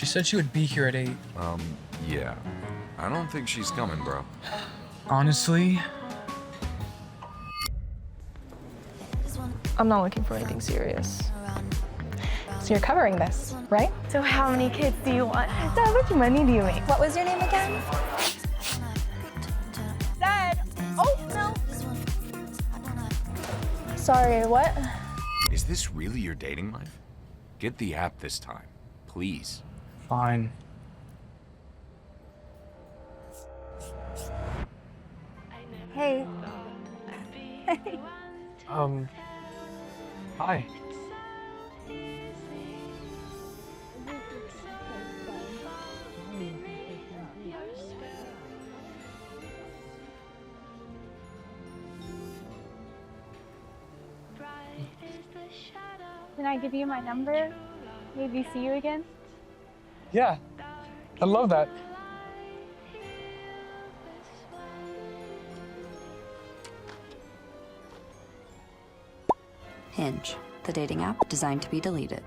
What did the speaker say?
She said she would be here at 8. Yeah. I don't think she's coming, bro. Honestly, I'm not looking for anything serious. So you're covering this, right? So how many kids do you want? So how much money do you make? What was your name again? Dad! Oh, no! Sorry, what? Is this really your dating life? Get the app this time, please. fine. Hey. Hi. Can I give you my number? Maybe see you again? Yeah, I love that. Hinge, the dating app designed to be deleted.